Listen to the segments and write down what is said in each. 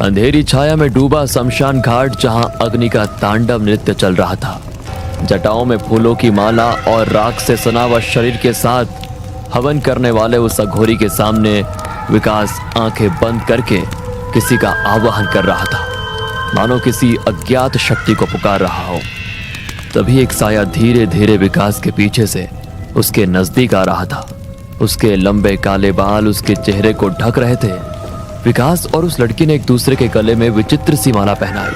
अंधेरी छाया में डूबा शमशान घाट, जहां अग्नि का तांडव नृत्य चल रहा था। जटाओं में फूलों की माला और राख से सना हुआ शरीर के साथ हवन करने वाले उस अघोरी के सामने विकास आंखें बंद करके किसी का आवाहन कर रहा था, मानो किसी अज्ञात शक्ति को पुकार रहा हो। तभी एक साया धीरे धीरे विकास के पीछे से उसके नजदीक आ रहा था। उसके लंबे काले बाल उसके चेहरे को ढक रहे थे। विकास और उस लड़की ने एक दूसरे के गले में विचित्र सी माला पहनाई।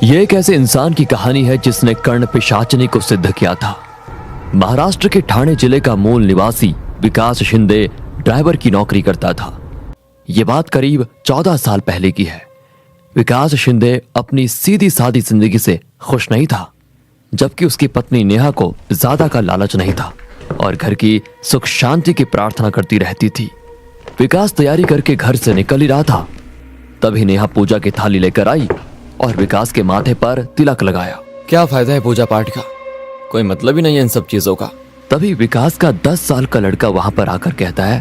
यह एक ऐसे इंसान की कहानी है जिसने कर्ण पिशाचनी को सिद्ध किया था। महाराष्ट्र के ठाणे जिले का मूल निवासी विकास शिंदे ड्राइवर की नौकरी करता था। यह बात करीब 14 साल पहले की है। विकास शिंदे अपनी सीधी सादी जिंदगी से खुश नहीं था, जबकि उसकी पत्नी नेहा को ज्यादा का लालच नहीं था और घर की सुख शांति की प्रार्थना करती रहती थी। विकास तैयारी करके घर से निकल ही रहा था, तभी नेहा पूजा की थाली लेकर आई और विकास के माथे पर तिलक लगाया। क्या फायदा है पूजा पाठ का, कोई मतलब ही नहीं है इन सब चीजों का। तभी विकास का 10 साल का लड़का वहां पर आकर कहता है,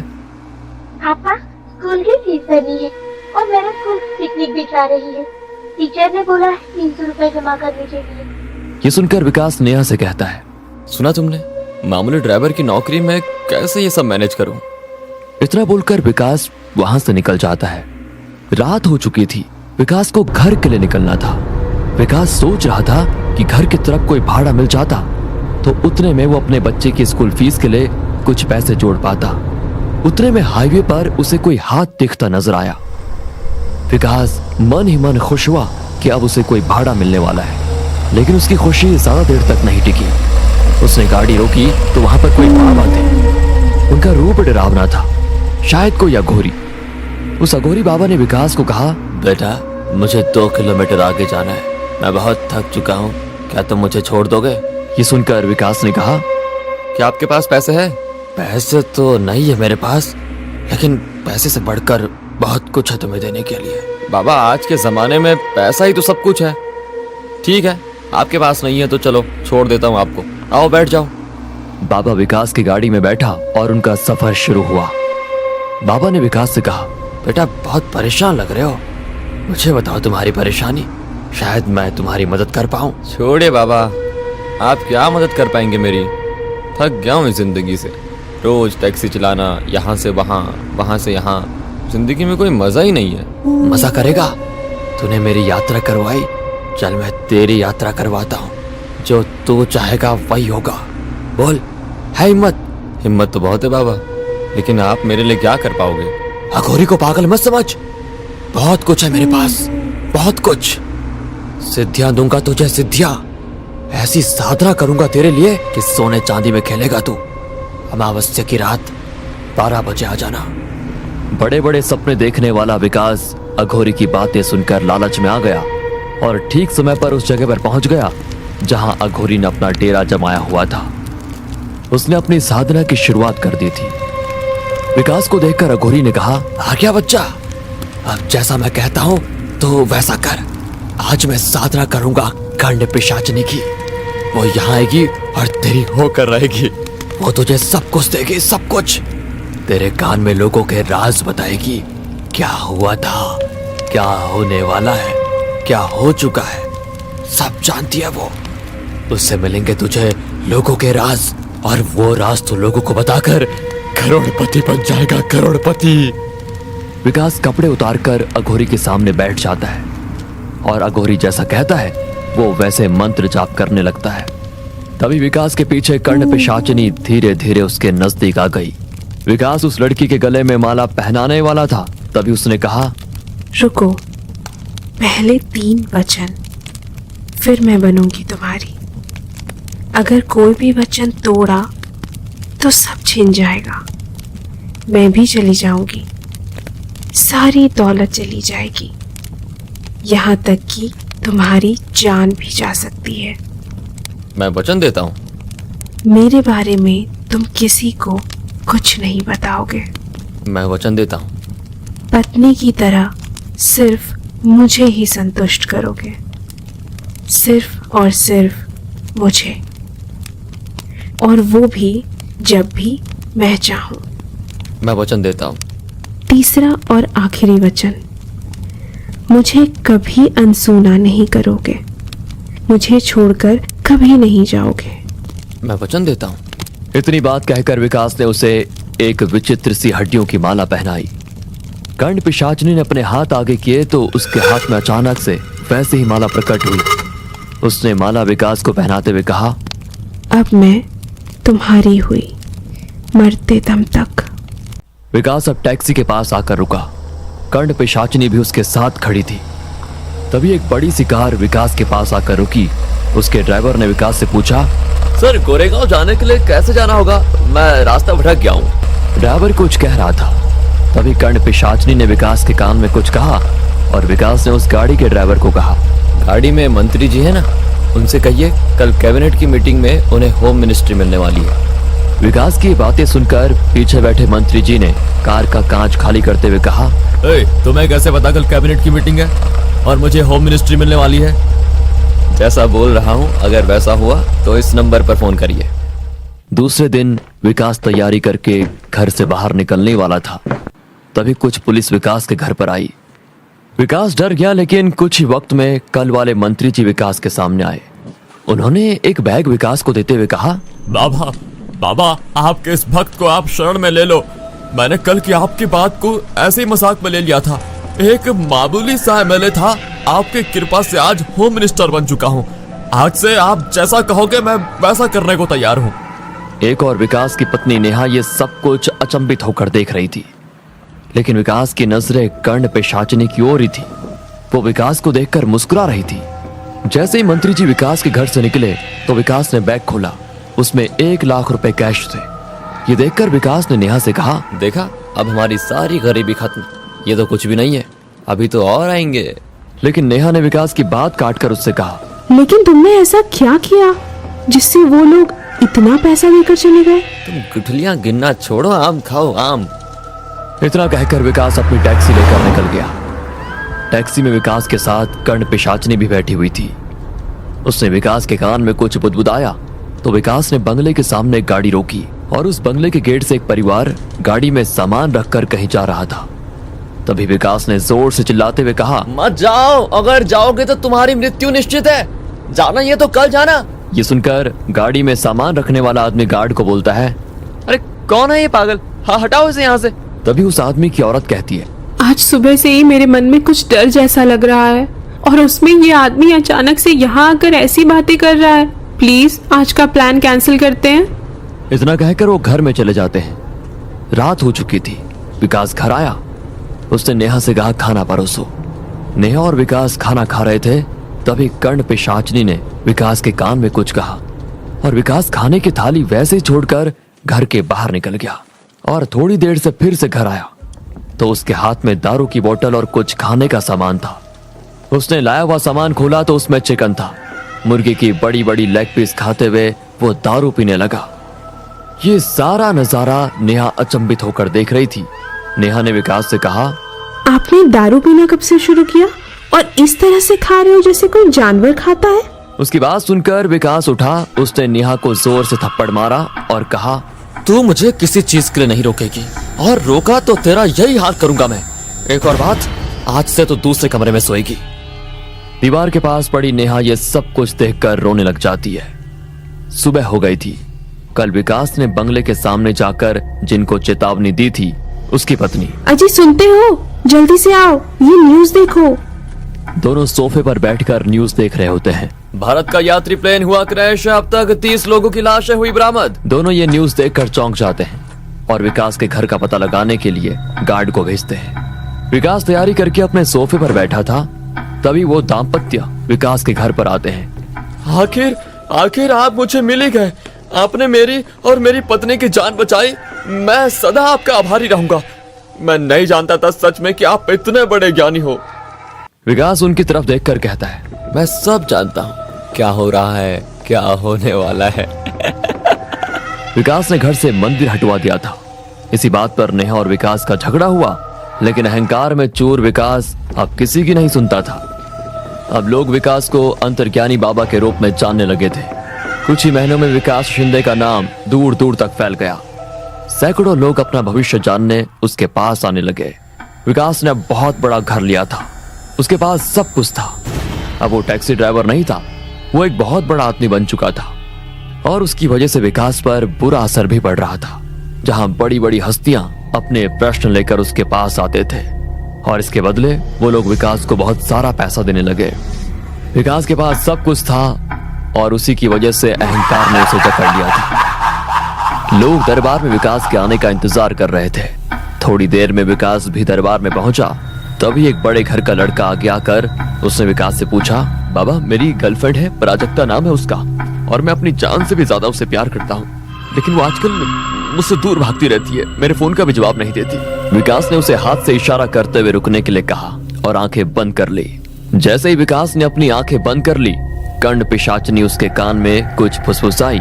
पापा स्कूल की फीस भरनी है और मेरा स्कूल पिकनिक भी जा रही है। टीचर ने बोला 300 रुपए जमा करने के लिए। ये सुनकर विकास नेहा से कहता है, सुना तुमने, मामूली ड्राइवर की नौकरी में कैसे ये सब मैनेज करूं। इतना बोलकर विकास वहां से निकल जाता है। रात हो चुकी थी, विकास को घर के लिए निकलना था। विकास सोच रहा था कि घर की तरफ कोई भाड़ा मिल जाता तो उतने में वो अपने बच्चे की स्कूल फीस के लिए कुछ पैसे जोड़ पाता। उतने में हाईवे पर उसे कोई हाथ दिखता नजर आया। विकास मन ही मन खुश हुआ कि अब उसे कोई भाड़ा मिलने वाला है, लेकिन उसकी खुशी ज्यादा देर तक नहीं टिकी। उसने गाड़ी रोकी तो वहां पर कोई बाबा थे। उनका रूप डरावना था, शायद कोई अघोरी। उस अघोरी बाबा ने विकास को कहा, बेटा मुझे 2 किलोमीटर आगे जाना है, मैं बहुत थक चुका हूँ, क्या तुम मुझे छोड़ दोगे। ये सुनकर विकास ने कहा, क्या आपके पास पैसे है। पैसे तो नहीं है मेरे पास, लेकिन पैसे से बढ़कर बहुत कुछ है तुम्हें देने के लिए। बाबा आज के जमाने में पैसा ही तो सब कुछ है। ठीक है आपके पास नहीं है तो चलो छोड़ देता हूँ आपको, आओ बैठ जाओ। बाबा विकास की गाड़ी में बैठा और उनका सफर शुरू हुआ। बाबा ने विकास से कहा, बेटा बहुत परेशान लग रहे हो, मुझे बताओ तुम्हारी परेशानी, शायद मैं तुम्हारी मदद कर पाऊं। छोड़िए बाबा, आप क्या मदद कर पाएंगे मेरी, थक गया हूँ इस जिंदगी से। रोज टैक्सी चलाना, यहाँ से वहाँ, वहाँ से यहाँ, जिंदगी में कोई मजा ही नहीं है। मजा करेगा, तूने मेरी यात्रा करवाई, चल मैं तेरी यात्रा करवाता हूँ। जो तू चाहेगा वही होगा, बोल, है हिम्मत। हिम्मत तो बहुत है बाबा, लेकिन आप मेरे लिए क्या कर पाओगे। अघोरी को पागल मत समझ, बहुत कुछ है मेरे पास, बहुत कुछ। सिद्धियां दूंगा तुझे, सिद्धियां। ऐसी साधना करूंगा तेरे लिए कि सोने चांदी में खेलेगा तू। अमावस्या की रात 12 बजे आ जाना। बड़े बड़े सपने देखने वाला विकास अघोरी की बातें सुनकर लालच में आ गया और ठीक समय पर उस जगह पर पहुंच गया जहां अघोरी ने अपना डेरा जमाया हुआ था। उसने अपनी साधना की शुरुआत कर दी थी। विकास को देखकर अघोरी ने कहा, आ गया बच्चा, अब जैसा मैं कहता हूं तो वैसा कर। आज मैं साधना करूंगा कर्ण पिशाचनी की। वो यहाँ आएगी और तेरी होकर रहेगी। वो तुझे सब कुछ देगी, सब कुछ। तेरे कान में लोगों के राज बताएगी, क्या हुआ था, क्या होने वाला है, क्या हो चुका है, सब जानती है वो। उससे मिलेंगे तुझे लोगों के राज, और वो राज तो लोगों को बताकर करोड़पति बन जाएगा, करोड़पति। विकास कपड़े उतारकर अघोरी के सामने बैठ जाता है और अघोरी जैसा कहता है वो वैसे मंत्र जाप करने लगता है। तभी विकास के पीछे कर्ण पिशाचनी धीरे धीरे उसके नजदीक आ गई। विकास उस लड़की के गले में माला पहनाने वाला था, तभी उसने कहा, रुको, पहले 3 वचन, फिर मैं बनूंगी तुम्हारी। अगर कोई भी वचन तोड़ा तो सब छिन जाएगा, मैं भी चली जाऊंगी, सारी दौलत चली जाएगी, यहाँ तक कि तुम्हारी जान भी जा सकती है। मैं वचन देता हूँ। मेरे बारे में तुम किसी को कुछ नहीं बताओगे। मैं वचन देता हूँ। पत्नी की तरह सिर्फ मुझे ही संतुष्ट करोगे, सिर्फ और सिर्फ मुझे, और वो भी जब भी मैं चाहूं। मैं वचन देता हूँ। तीसरा और आखिरी वचन, मुझे कभी अनसुना नहीं करोगे, मुझे छोड़कर कभी नहीं जाओगे। मैं वचन देता हूँ। इतनी बात कहकर विकास ने उसे एक विचित्र सी हड्डियों की माला पहनाई। कर्ण पिशाचनी ने अपने हाथ आगे किए तो उसके हाथ में अचानक से वैसे ही माला प्रकट हुई। उसने माला विकास को पहनाते हुए कहा, अब मैं तुम्हारी हुई, मरते दम तक। विकास अब टैक्सी के पास आकर रुका। कर्ण पिशाचनी भी उसके साथ खड़ी थी। तभी एक बड़ी सी कार विकास के पास आकर रुकी। उसके ड्राइवर ने विकास से पूछा, सर गोरेगांव जाने के लिए कैसे जाना होगा? मैं रास्ता भटक गया हूँ। ड्राइवर कुछ कह रहा था। तभी कर्ण पिशाचनी ने विकास के कान में कुछ कहा और विकास ने उस गाड़ी के ड्राइवर को कहा, गाड़ी में मंत्री जी है ना, उनसे कहिए कल कैबिनेट की मीटिंग में उन्हें होम मिनिस्ट्री मिलने वाली है। विकास की बातें सुनकर पीछे बैठे मंत्री जी ने कार का कांच खाली करते हुए कहा, तुम्हें कैसे पता कल कैबिनेट की मीटिंग है और मुझे होम मिनिस्ट्री मिलने वाली है? जैसा बोल रहा हूँ, अगर वैसा हुआ तो इस नंबर पर फोन करिए। दूसरे दिन विकास तैयारी करके घर से बाहर निकलने वाला था। तभी कुछ पुलिस विकास के घर पर आई। विकास डर गया, लेकिन कुछ ही वक्त में कल वाले मंत्री जी विकास के सामने आए। उन्होंने एक बैग विकास को देते हुए कहा, बाबा बाबा, आपके इस भक्त को आप शरण में ले लो। मैंने कल की आपकी बात को ऐसे ही मजाक में ले लिया था। एक मामूली सा एमएलए था, आपकी कृपा से आज होम मिनिस्टर बन चुका हूँ। आज से आप जैसा कहोगे मैं वैसा करने को तैयार हूँ। एक और विकास की पत्नी नेहा ये सब कुछ अचंभित होकर देख रही थी, लेकिन विकास की नजरें कर्ण पिशाचनी की ओर ही थी। वो विकास को देखकर मुस्कुरा रही थी। जैसे ही मंत्री जी विकास के घर से निकले तो विकास ने बैग खोला। उसमें 1 लाख रुपए कैश थे। ये देखकर विकास ने नेहा से कहा, देखा, अब हमारी सारी गरीबी खत्म। ये तो कुछ भी नहीं है, अभी तो और आएंगे। लेकिन नेहा ने विकास की बात काटकर उससे कहा, लेकिन तुमने ऐसा क्या किया जिससे वो लोग इतना पैसा देकर चले गए? तुम गुठलियां गिनना छोड़ो, आम खाओ आम। इतना कहकर विकास अपनी टैक्सी लेकर निकल गया। टैक्सी में विकास के साथ कर्ण पिशाचनी भी बैठी हुई थी। उसने विकास के कान में कुछ बुदबुदाया तो विकास ने बंगले के सामने एक गाड़ी रोकी और उस बंगले के गेट से एक परिवार गाड़ी में सामान रखकर कहीं जा रहा था। तभी विकास ने जोर से चिल्लाते हुए कहा, मत जाओ, अगर जाओगे तो तुम्हारी मृत्यु निश्चित है। जाना ये तो कल जाना। ये सुनकर गाड़ी में सामान रखने वाला आदमी गार्ड को बोलता है, अरे कौन है ये पागल? हाँ, हटाओ इसे यहाँ से। तभी उस आदमी की औरत कहती है, आज सुबह से ही मेरे मन में कुछ डर जैसा लग रहा है और उसमें ये आदमी अचानक से यहाँ आकर ऐसी बातें कर रहा है। प्लीज आज का प्लान कैंसिल करते हैं। इतना कहकर वो घर में चले जाते हैं। रात हो चुकी थी। विकास घर आया। उसने नेहा से कहा, खाना परोसो। नेहा और विकास खाना खा रहे थे। तभी कर्ण पिशाचनी ने विकास के कान में कुछ कहा और विकास खाने की थाली वैसे ही छोड़कर घर के बाहर निकल गया और थोड़ी देर से फिर से घर आया तो उसके हाथ में दारू की बोतल और कुछ खाने का सामान था। उसने लाया हुआ सामान खोला तो उसमें चिकन था। मुर्गी की बड़ी बड़ी लेग पीस खाते हुए वो दारू पीने लगा। ये सारा नजारा नेहा अचंभित होकर देख रही थी। नेहा ने विकास से कहा, आपने दारू पीना कब से शुरू किया और इस तरह से खा रहे हो जैसे कोई जानवर खाता है? उसकी बात सुनकर विकास उठा। उसने नेहा को जोर से थप्पड़ मारा और कहा, तू मुझे किसी चीज के लिए नहीं रोकेगी और रोका तो तेरा यही हाल करूंगा मैं। एक और बात, आज से तो दूसरे कमरे में सोएगी। दीवार के पास पड़ी नेहा ये सब कुछ देखकर रोने लग जाती है। सुबह हो गई थी। कल विकास ने बंगले के सामने जाकर जिनको चेतावनी दी थी उसकी पत्नी, अजी सुनते हो, जल्दी से आओ, ये न्यूज देखो। दोनों सोफे पर बैठकर न्यूज देख रहे होते हैं। भारत का यात्री प्लेन हुआ क्रैश, अब तक 30 लोगों की लाशें हुई बरामद। दोनों ये न्यूज देखकर चौंक जाते हैं और विकास के घर का पता लगाने के लिए गार्ड को भेजते हैं। विकास तैयारी करके अपने सोफे पर बैठा था। तभी वो दाम्पत्य विकास के घर पर आते हैं। आखिर आप मुझे मिल ही गए। आपने मेरी और मेरी पत्नी की जान बचाई। मैं सदा आपका आभारी रहूंगा। मैं नहीं जानता था सच में कि आप इतने बड़े ज्ञानी हो। विकास उनकी तरफ देखकर कहता है, मैं सब जानता हूँ क्या हो रहा है, क्या होने वाला है। विकास ने घर से मंदिर हटवा दिया था। इसी बात पर नेहा और विकास का झगड़ा हुआ, लेकिन अहंकार में चूर विकास अब किसी की नहीं सुनता था। अब लोग विकास को अंतर्ज्ञानी बाबा के रूप में जानने लगे थे। कुछ ही महीनों में विकास शिंदे का नाम दूर दूर तक फैल गया। सैकड़ों लोग अपना भविष्य जानने उसके पास आने लगे। विकास ने अब बहुत बड़ा घर लिया था, उसके पास सब कुछ था। अब वो टैक्सी ड्राइवर नहीं था, वो एक बहुत बड़ा आदमी बन चुका था और उसकी वजह से विकास पर बुरा असर भी पड़ रहा था। जहां बड़ी बड़ी हस्तियां अपने प्रश्न लेकर उसके पास आते थे और इसके बदले वो लोग विकास को बहुत सारा पैसा देने लगे। विकास के पास सब कुछ था और उसी की वजह से अहंकार ने उसे जकड़ लिया था। लोग दरबार में विकास के आने का इंतजार कर रहे थे। थोड़ी देर में विकास भी दरबार में पहुंचा। तभी एक बड़े घर का लड़का आगे आकर उसने विकास से पूछा, बाबा मेरी गर्लफ्रेंड है, प्राजक्ता नाम है उसका, और मैं अपनी जान से भी ज्यादा उससे प्यार करता हूँ, लेकिन वो आजकल मुझसे दूर भागती रहती है, मेरे फोन का भी जवाब नहीं देती। विकास ने उसे हाथ से इशारा करते हुए रुकने के लिए कहा और आंखें बंद कर ली। जैसे ही विकास ने अपनी आंखें बंद कर ली, कर्ण पिशाचनी उसके कान में कुछ फुसफुसाई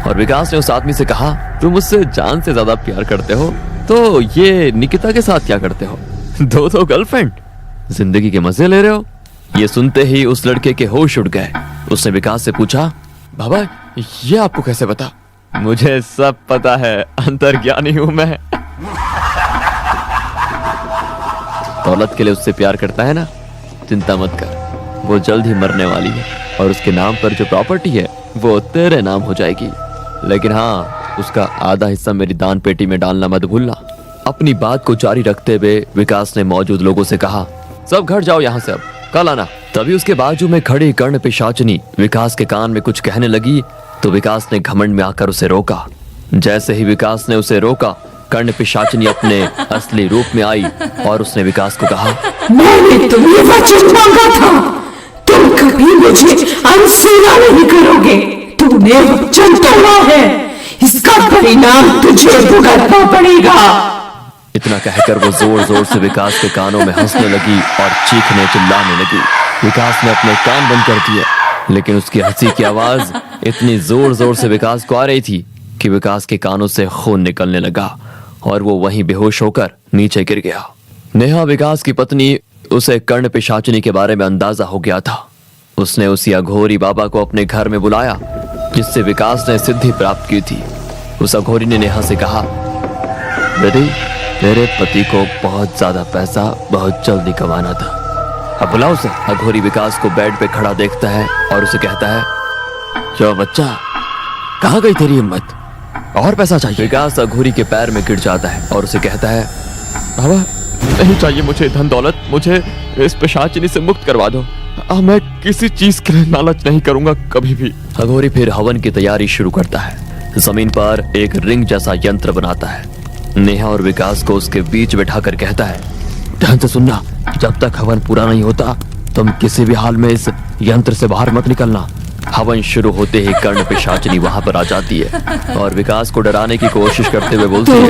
और विकास ने उस आदमी से कहा, तुम मुझसे जान से ज्यादा प्यार करते हो तो ये निकिता के साथ क्या करते हो? दो गर्लफ्रेंड, जिंदगी के मजे ले रहे हो? ये सुनते ही उस लड़के के होश उड़ गए। उसने विकास से पूछा, बाबा ये आपको कैसे पता? मुझे सब पता है, अंतर्ज्ञानी हूं मैं। दौलत के लिए उससे प्यार करता है ना, चिंता मत कर, वो जल्द ही मरने वाली है और उसके नाम पर जो प्रॉपर्टी है वो तेरे नाम हो जाएगी, लेकिन हाँ उसका आधा हिस्सा मेरी दान पेटी में डालना मत भूलना। अपनी बात को जारी रखते हुए विकास ने मौजूद लोगों से कहा, सब घर जाओ यहाँ से, अब कल आना। तभी उसके बाजू में खड़ी कर्ण पिशाचनी विकास के कान में कुछ कहने लगी तो विकास ने घमंड में आकर उसे रोका। जैसे ही विकास ने उसे रोका, कर्ण पिशाचनी अपने असली रूप में आई और उसने विकास को कहा, मैंने तुम्हें वचन मांगा था, तुम कभी मुझे अनसुना नहीं करोगे। तूने वचन तोड़ा है, इसका परिणाम तुझे भुगतना पड़ेगा। इतना कहकर वो जोर जोर से विकास के कानों में हंसने लगी और चीखने चिल्लाने लगी। विकास ने अपने कान बंद कर दिए, लेकिन उसकी हंसी की आवाज इतनी जोर जोर से विकास को आ रही थी कि विकास के कानों से खून निकलने लगा और वो वहीं बेहोश होकर नीचे गिर गया। नेहा विकास की पत्नी, उसे कर्ण पिशाचनी के बारे में अंदाजा हो गया था। उसने उसी अघोरी बाबा को अपने घर में बुलाया जिससे विकास ने सिद्धि प्राप्त की थी। उस अघोरी ने नेहा से कहा, बेटी तेरे पति को बहुत ज्यादा पैसा बहुत जल्दी कमाना था, अब बुलाओ उसे। अघोरी विकास को बेड पे खड़ा देखता है और उसे कहता है, क्यों बच्चा, कहाँ गई तेरी हिम्मत, और पैसा चाहिए? विकास अघोरी के पैर में गिर जाता है और उसे कहता है, बाबा नहीं चाहिए मुझे धन दौलत, मुझे इस पिशाचिनी से मुक्त करवा दो, मैं किसी चीज के लिए लालच नहीं करूंगा कभी भी। अघोरी फिर हवन की तैयारी शुरू करता है। जमीन पर एक रिंग जैसा यंत्र बनाता है। नेहा और विकास को उसके बीच बैठाकर कहता है, ध्यान से सुनना, जब तक हवन पूरा नहीं होता तुम किसी भी हाल में इस यंत्र से बाहर मत निकलना। हवन शुरू होते ही कर्ण पिशाचिनी वहां पर आ जाती है और विकास को डराने की कोशिश करते हुए बोलती है,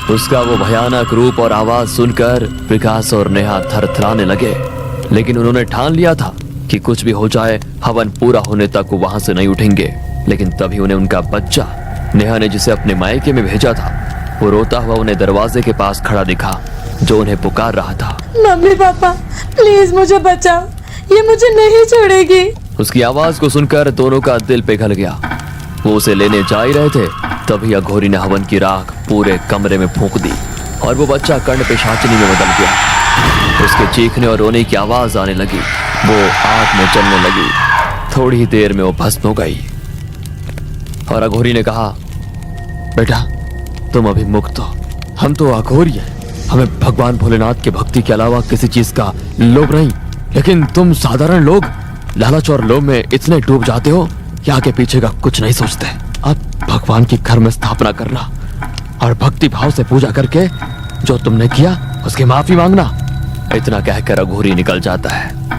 उसका वो भयानक रूप और आवाज सुनकर विकास और नेहा थरथराने लगे, लेकिन उन्होंने ठान लिया था कि कुछ भी हो जाए हवन पूरा होने तक वो वहां से नहीं उठेंगे। लेकिन तभी उन्हें उनका बच्चा, नेहा ने जिसे अपने मायके में भेजा था, वो रोता हुआ उन्हें दरवाजे के पास खड़ा दिखा, जो उन्हें पुकार रहा था, मम्मी पापा प्लीज मुझे बचाओ, ये मुझे नहीं छोड़ेगी। उसकी आवाज को सुनकर दोनों का दिल पिघल गया। वो उसे लेने जा ही रहे थे, तभी अघोरी ने हवन की राख पूरे कमरे में फूंक दी और वो बच्चा कर्ण पिशाचिनी में बदल गया। उसके चीखने और रोने की आवाज आने लगी, वो आग में जलने लगी। थोड़ी ही देर में वो भस्म हो गई और अघोरी ने कहा, बेटा तुम अभी मुक्त हो, हम तो अघोरी हैं, हमें भगवान भोलेनाथ के भक्ति के अलावा किसी चीज का लोभ नहीं, लेकिन तुम साधारण लोग लालच और लोभ में इतने डूब जाते हो कि आगे पीछे का कुछ नहीं सोचते। अब भगवान की घर में स्थापना करना और भक्ति भाव से पूजा करके जो तुमने किया उसकी माफी मांगना। इतना कहकर अघोरी निकल जाता है।